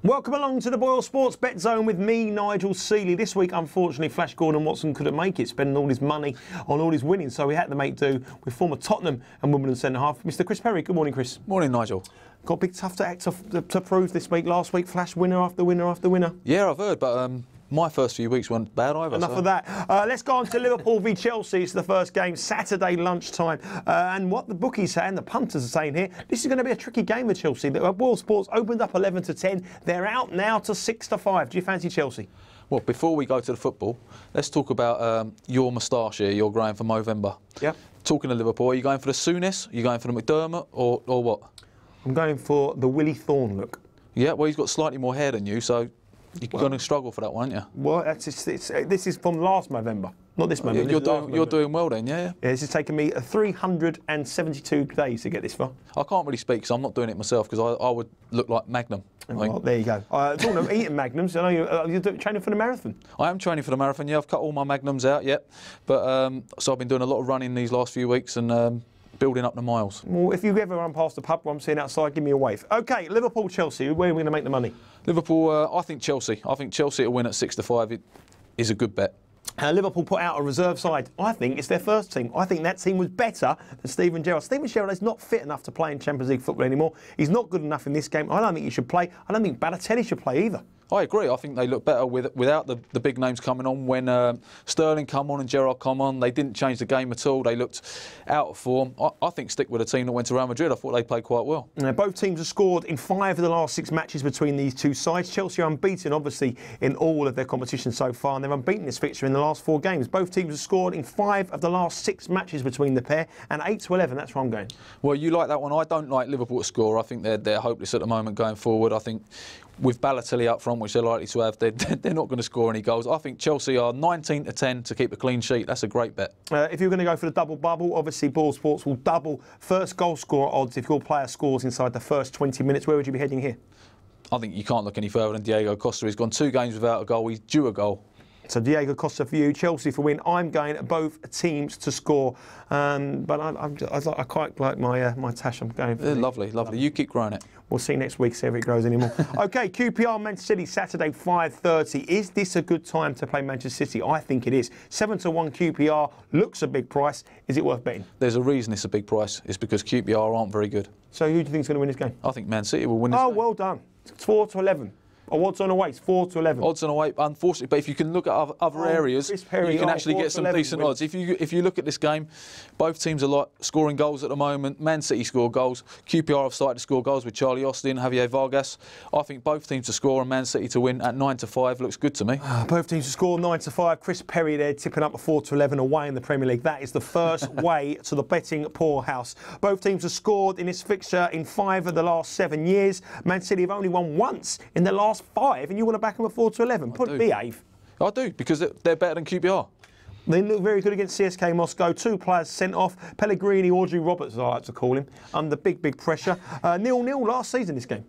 Welcome along to the Boylesports Bet Zone with me, Nigel Seeley. This week, unfortunately, Flash Gordon Watson couldn't make it, spending all his money on all his winnings, so we had to make do with former Tottenham and Wimbledon centre-half, Mr. Chris Perry. Good morning, Chris. Morning, Nigel. Got a big tough act to prove this week. Last week, Flash winner after winner after winner. Yeah, I've heard, but my first few weeks weren't bad either. Enough of that. Let's go on to Liverpool v Chelsea. It's the first game, Saturday lunchtime. And what the bookies say and the punters are saying here, this is going to be a tricky game for Chelsea. Boylesports opened up 11 to 10. They're out now to 6 to 5. Do you fancy Chelsea? Well, before we go to the football, let's talk about your moustache here. You're going for Movember. Yeah. Talking to Liverpool, are you going for the Souness? Are you going for the McDermott or what? I'm going for the Willie Thorne look. Yeah, well, he's got slightly more hair than you, so you're going to struggle for that one, aren't you? Well, this is from last November, not this November. You're doing well then, yeah? Yeah, this has taken me 372 days to get this far. I can't really speak because I'm not doing it myself because I would look like Magnum. Well, there you go. Talking of eating Magnums, I know you're training for the marathon. I am training for the marathon, yeah. I've cut all my Magnums out, yeah. But so I've been doing a lot of running these last few weeks and building up the miles. Well, if you ever run past the pub where I'm sitting outside, give me a wave. OK, Liverpool-Chelsea, where are we going to make the money? Liverpool, I think Chelsea. I think Chelsea to win at 6 to 5 it is a good bet. Liverpool put out a reserve side. I think it's their first team. I think that team was better than Steven Gerrard. Steven Gerrard is not fit enough to play in Champions League football anymore. He's not good enough in this game. I don't think he should play. I don't think Balotelli should play either. I agree. I think they look better without the big names coming on. When Sterling come on and Gerrard come on, they didn't change the game at all. They looked out of form. I think stick with a team that went to Real Madrid. I thought they played quite well. Both teams have scored in 5 of the last 6 matches between these two sides. Chelsea are unbeaten, obviously, in all of their competitions so far, and they're unbeaten this fixture in the last 4 games. Both teams have scored in 5 of the last 6 matches between the pair, and 8 to 11. That's where I'm going. Well, you like that one. I don't like Liverpool to score. I think they're hopeless at the moment going forward. I think with Balotelli up front, which they're likely to have, they're not going to score any goals. I think Chelsea are 19 to 10 to keep a clean sheet. That's a great bet. If you're going to go for the double bubble, obviously Boylesports will double first goal scorer odds if your player scores inside the first 20 minutes. Where would you be heading here? I think you can't look any further than Diego Costa. He's gone 2 games without a goal. He's due a goal. So Diego Costa for you, Chelsea for win. I'm going both teams to score, but I quite like my tash. I'm going for lovely. You keep growing it. We'll see next week, see if it grows anymore. OK, QPR Manchester City, Saturday 5:30. Is this a good time to play Manchester City? I think it is. 7 to 1 QPR looks a big price. Is it worth betting? There's a reason it's a big price. It's because QPR aren't very good. So who do you think is going to win this game? I think Man City will win this game. Oh, well done. It's 4 to 11. Oh, odds on away, it's 4 to 11. Odds on away, unfortunately, but if you can look at other areas, you can actually get some decent odds. If you look at this game, both teams are scoring goals at the moment. Man City score goals. QPR have started to score goals with Charlie Austin, Javier Vargas. I think both teams to score and Man City to win at 9 to 5 looks good to me. Both teams to score 9 to 5. Chris Perry there tipping up a 4 to 11 away in the Premier League. That is the first way to the betting poorhouse. Both teams have scored in this fixture in 5 of the last 7 years. Man City have only won once in the last 5, and you want to back them at 4 to 11. Behave. I do, because they're better than QPR. They look very good against CSK Moscow. 2 players sent off. Pellegrini, Audrey Roberts, as I like to call him, under big pressure. 0-0 last season, this game.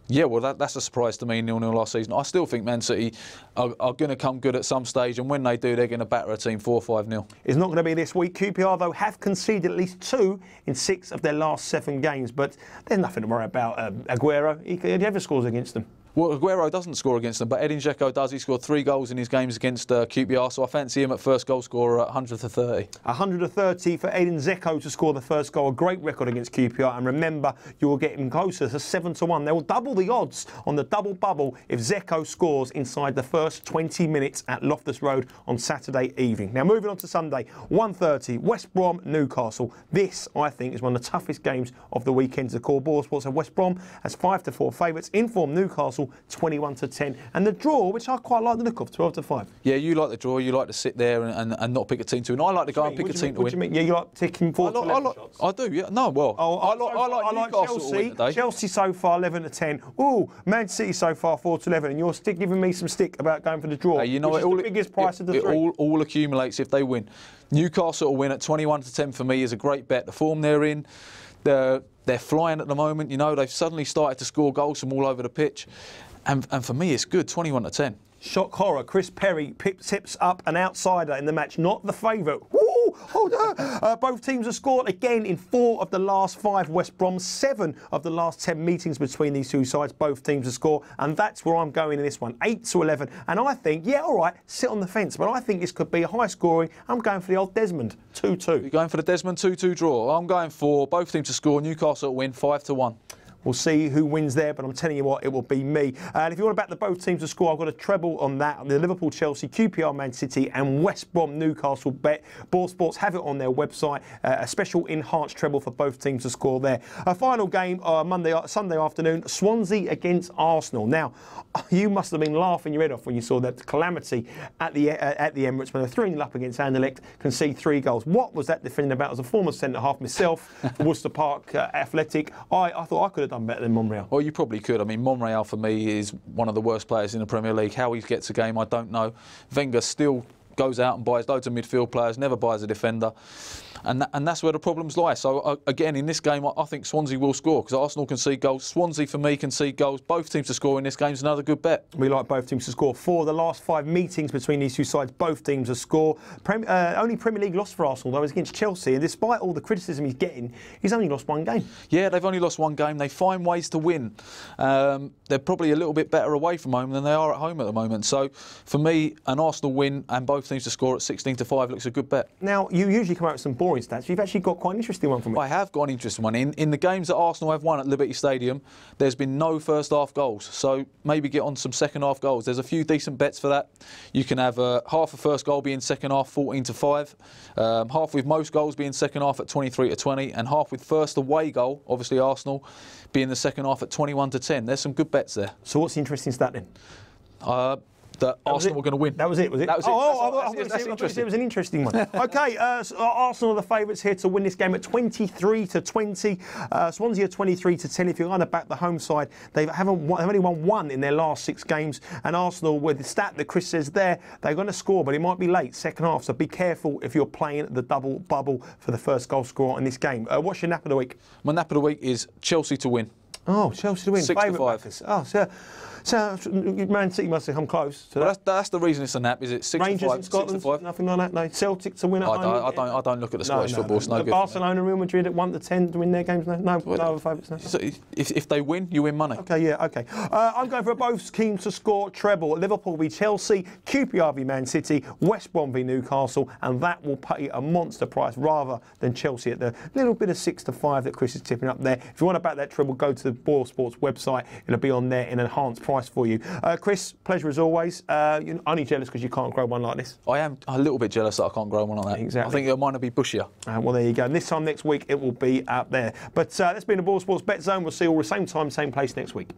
Yeah, well, that's a surprise to me, 0-0 last season. I still think Man City are going to come good at some stage, and when they do, they're going to batter a team 4-5-0. It's not going to be this week. QPR, though, have conceded at least 2 in 6 of their last 7 games, but there's nothing to worry about Aguero. He never scores against them. Well, Aguero doesn't score against them, but Edin Dzeko does. He scored 3 goals in his games against QPR, so I fancy him at first goal scorer at 100 to 30. 130 for Edin Dzeko to score the first goal. A great record against QPR. And remember, you will get him closer to 7 to 1. They will double the odds on the double bubble if Dzeko scores inside the first 20 minutes at Loftus Road on Saturday evening. Now, moving on to Sunday, 1:30, West Brom, Newcastle. This, I think, is one of the toughest games of the weekend to call. Boylesports have West Brom as 5 to 4 favourites. Informed Newcastle 21 to 10, and the draw, which I quite like the look of, 12 to 5. Yeah, you like the draw. You like to sit there and not pick a team to win. I like to go and pick a team to win. What do you mean? Yeah, you like taking 4 to 11 shots? I do. Yeah. No, well, I like Newcastle to win today. Chelsea so far 11 to 10. Ooh, Man City so far 4 to 11, and you're still giving me some stick about going for the draw. You know, which is the biggest price of the 3. It all accumulates if they win. Newcastle will win at 21 to 10 for me is a great bet. The form they're in. They're flying at the moment. You know, they've suddenly started to score goals from all over the pitch. And for me, it's good, 21 to 10. Shock horror. Chris Perry tips up an outsider in the match, not the favourite. Woo! Both teams have scored again in 4 of the last 5. West Brom, 7 of the last 10 meetings between these two sides. Both teams have scored, and that's where I'm going in this one, 8-11. And I think, yeah, all right, sit on the fence, but I think this could be a high scoring. I'm going for the old Desmond, 2-2. You're going for the Desmond 2-2 draw. I'm going for both teams to score. Newcastle win 5-1. We'll see who wins there, but I'm telling you what, it will be me. And if you want to back the both teams to score, I've got a treble on that. The Liverpool, Chelsea, QPR, Man City and West Brom, Newcastle bet. Boylesports have it on their website. A special enhanced treble for both teams to score there. A final game, Sunday afternoon, Swansea against Arsenal. Now, you must have been laughing your head off when you saw that calamity at the Emirates when they were 3-0 up against Anderlecht, concede 3 goals. What was that defending about? As a former centre-half myself, for Worcester Park Athletic, I thought I could have done better than Monreal. Well, you probably could. I mean, Monreal for me is one of the worst players in the Premier League. How he gets a game, I don't know. Wenger still goes out and buys loads of midfield players, never buys a defender. And that's where the problems lie. So, again, in this game, I think Swansea will score because Arsenal concede goals. Swansea, for me, concede goals. Both teams to score in this game is another good bet. We like both teams to score. 4 of the last 5 meetings between these two sides, both teams to score. Only Premier League loss for Arsenal, though, is against Chelsea. And despite all the criticism he's getting, he's only lost 1 game. Yeah, they've only lost 1 game. They find ways to win. They're probably a little bit better away from home than they are at home at the moment. So, for me, an Arsenal win and both teams to score at 16-5 looks a good bet. Now, you usually come out with some boring stats. You've actually got quite an interesting one from me. I have got an interesting one. In the games that Arsenal have won at Liberty Stadium, there's been no first half goals. So maybe get on some second half goals. There's a few decent bets for that. You can have half a first goal being second half 14-5, half with most goals being second half at 23-20, and half with first away goal, obviously Arsenal, being the second half at 21-10. There's some good bets there. So what's the interesting stat then? That Arsenal were going to win. That was it, was it? That was it. That's interesting. It was an interesting one. OK, Arsenal are the favourites here to win this game at 23-20. Swansea are 23-10. If you're going to back the home side, they've only won 1 in their last 6 games. And Arsenal, with the stat that Chris says there, they're going to score, but it might be late, second half. So be careful if you're playing the double bubble for the first goal scorer in this game. What's your nap of the week? My nap of the week is Chelsea to win. Oh, Chelsea to win. 6-5. Oh, so Man City must have come close to that. That's the reason it's a nap. Is it 6-5? Rangers in Scotland, 6-5? Nothing like that. No. Celtic to win at home. I don't look at the Scottish football. It's no good. Barcelona, Real Madrid at 1-10 to win their games. No other favourites. No. So if they win, you win money. Okay, yeah, okay. I'm going for both teams to score treble. Liverpool v Chelsea, QPR v Man City, West Brom v Newcastle, and that will pay a monster price rather than Chelsea at the little bit of 6-5 that Chris is tipping up there. If you want to back that treble, go to the Boylesports website. It'll be on there in an enhanced price for you. Chris, pleasure as always. You're only jealous because you can't grow one like this. I am a little bit jealous that I can't grow one like that. Exactly. I think mine will be bushier. Well, there you go. And this time next week, it will be out there. But that's been the Boylesports Bet Zone. We'll see you all the same time, same place next week.